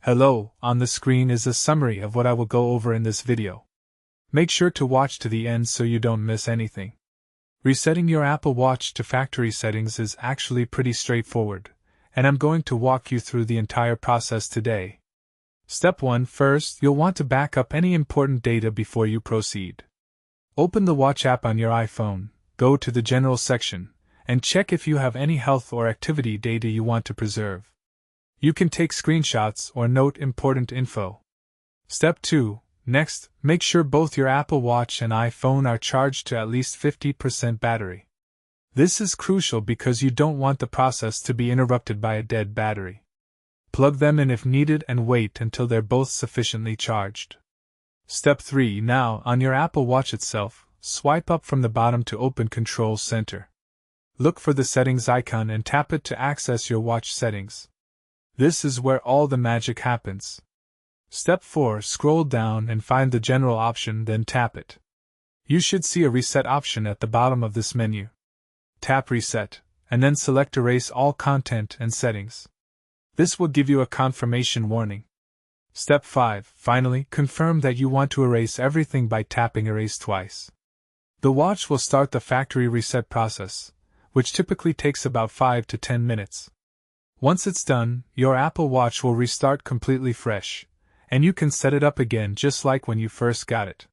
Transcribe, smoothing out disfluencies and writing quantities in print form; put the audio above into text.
Hello, on the screen is a summary of what I will go over in this video. Make sure to watch to the end so you don't miss anything. Resetting your Apple Watch to factory settings is actually pretty straightforward, and I'm going to walk you through the entire process today. Step 1. First, you'll want to back up any important data before you proceed. Open the Watch app on your iPhone, go to the General section, and check if you have any health or activity data you want to preserve. You can take screenshots or note important info. Step 2. Next, make sure both your Apple Watch and iPhone are charged to at least 50% battery. This is crucial because you don't want the process to be interrupted by a dead battery. Plug them in if needed and wait until they're both sufficiently charged. Step 3. Now, on your Apple Watch itself, swipe up from the bottom to open Control Center. Look for the Settings icon and tap it to access your watch settings. This is where all the magic happens. Step 4. Scroll down and find the General option, then tap it. You should see a Reset option at the bottom of this menu. Tap Reset, and then select Erase all content and settings. This will give you a confirmation warning. Step 5. Finally, confirm that you want to erase everything by tapping Erase twice. The watch will start the factory reset process, which typically takes about 5 to 10 minutes. Once it's done, your Apple Watch will restart completely fresh, and you can set it up again just like when you first got it.